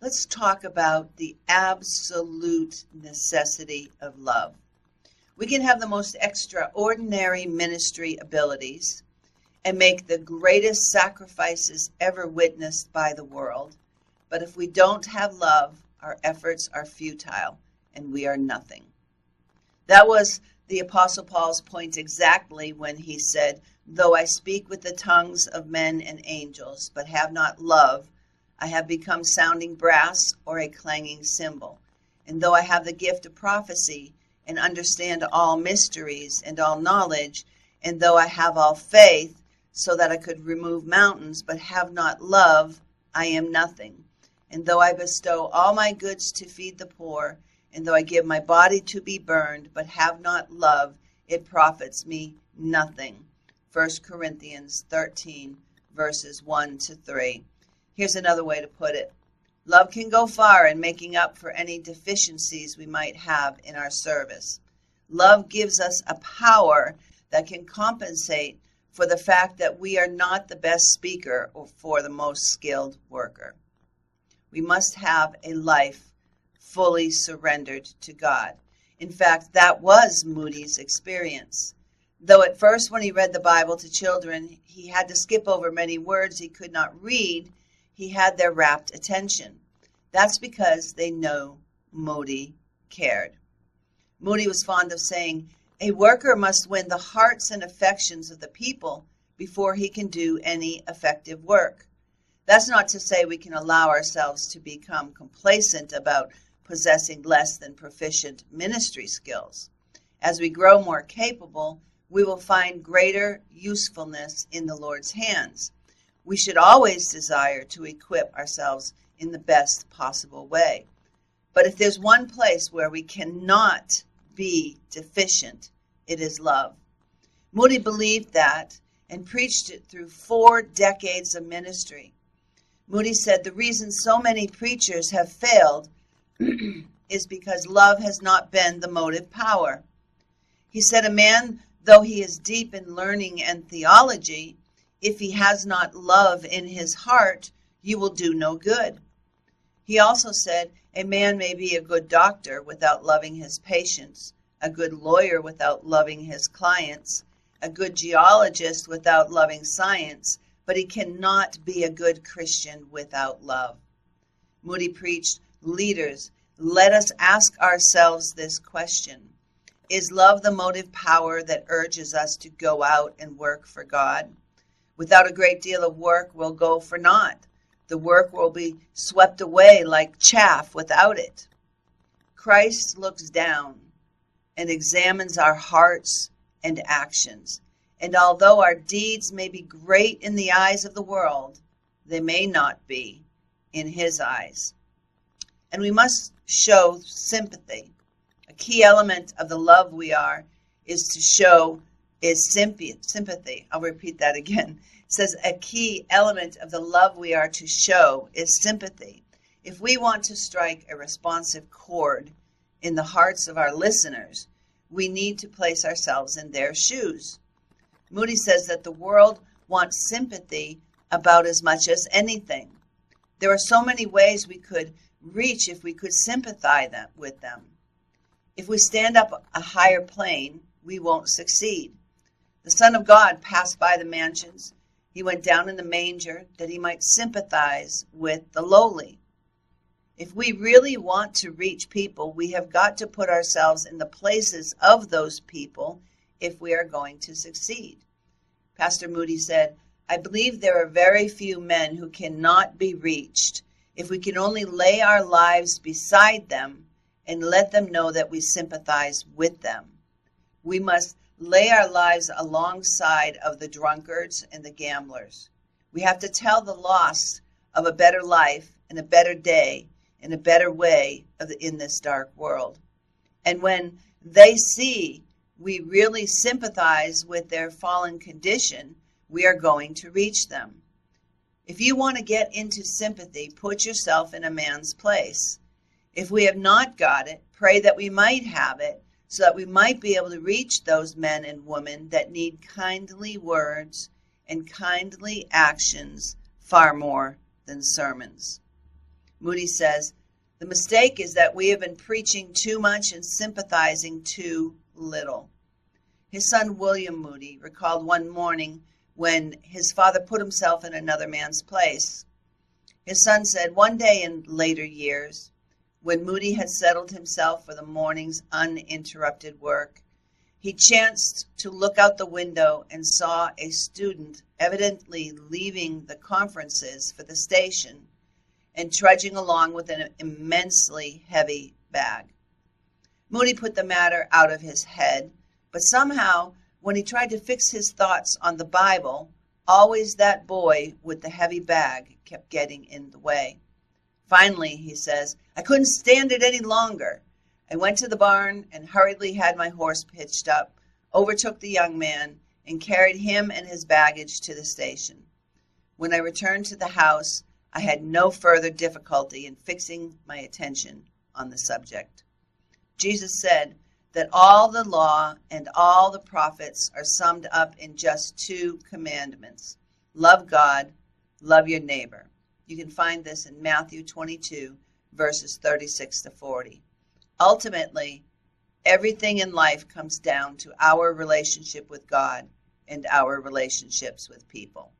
let's talk about the absolute necessity of love. We can have the most extraordinary ministry abilities and make the greatest sacrifices ever witnessed by the world. But if we don't have love, our efforts are futile and we are nothing. That was the Apostle Paul's point exactly when he said, "Though I speak with the tongues of men and angels, but have not love, I have become sounding brass or a clanging cymbal. And though I have the gift of prophecy and understand all mysteries and all knowledge, and though I have all faith so that I could remove mountains, but have not love, I am nothing. And though I bestow all my goods to feed the poor, and though I give my body to be burned, but have not love, it profits me nothing." 1 Corinthians 13, verses 1 to 3. Here's another way to put it. Love can go far in making up for any deficiencies we might have in our service. Love gives us a power that can compensate for the fact that we are not the best speaker or for the most skilled worker. We must have a life fully surrendered to God. In fact, that was Moody's experience. Though at first when he read the Bible to children, he had to skip over many words he could not read, he had their rapt attention. That's because they know Moody cared. Moody was fond of saying, "A worker must win the hearts and affections of the people before he can do any effective work." That's not to say we can allow ourselves to become complacent about possessing less than proficient ministry skills. As we grow more capable, we will find greater usefulness in the Lord's hands. We should always desire to equip ourselves in the best possible way. But if there's one place where we cannot be deficient, it is love. Moody believed that and preached it through 4 decades of ministry. Moody said the reason so many preachers have failed is because love has not been the motive power. He said a man, though he is deep in learning and theology, if he has not love in his heart, you will do no good. He also said a man may be a good doctor without loving his patients, a good lawyer without loving his clients, a good geologist without loving science, but he cannot be a good Christian without love. Moody preached, "Leaders, let us ask ourselves this question. Is love the motive power that urges us to go out and work for God? Without a great deal of work, we'll go for naught. The work will be swept away like chaff without it." Christ looks down and examines our hearts and actions. And although our deeds may be great in the eyes of the world, they may not be in his eyes. And we must show sympathy. A key element of the love we are is sympathy. I'll repeat that again. It says a key element of the love we are to show is sympathy. If we want to strike a responsive chord in the hearts of our listeners, we need to place ourselves in their shoes. Moody says that the world wants sympathy about as much as anything. There are so many ways we could reach if we could sympathize with them. If we stand up a higher plane, we won't succeed. The Son of God passed by the mansions. He went down in the manger that he might sympathize with the lowly. If we really want to reach people, we have got to put ourselves in the places of those people if we are going to succeed. Pastor Moody said, "I believe there are very few men who cannot be reached if we can only lay our lives beside them and let them know that we sympathize with them. We must lay our lives alongside of the drunkards and the gamblers. We have to tell the lost of a better life and a better day and a better way in this dark world. And when they see we really sympathize with their fallen condition, we are going to reach them. If you want to get into sympathy, put yourself in a man's place. If we have not got it, pray that we might have it, so that we might be able to reach those men and women that need kindly words and kindly actions far more than sermons." Moody says, "The mistake is that we have been preaching too much and sympathizing too little." His son William Moody recalled one morning when his father put himself in another man's place. His son said, one day in later years, when Moody had settled himself for the morning's uninterrupted work, he chanced to look out the window and saw a student evidently leaving the conferences for the station and trudging along with an immensely heavy bag. Moody put the matter out of his head, but somehow, when he tried to fix his thoughts on the Bible, always that boy with the heavy bag kept getting in the way. Finally, he says, "I couldn't stand it any longer. I went to the barn and hurriedly had my horse hitched up, overtook the young man, and carried him and his baggage to the station. When I returned to the house, I had no further difficulty in fixing my attention on the subject." Jesus said that all the law and all the prophets are summed up in just two commandments: love God, love your neighbor. You can find this in Matthew 22, verses 36 to 40. Ultimately, everything in life comes down to our relationship with God and our relationships with people.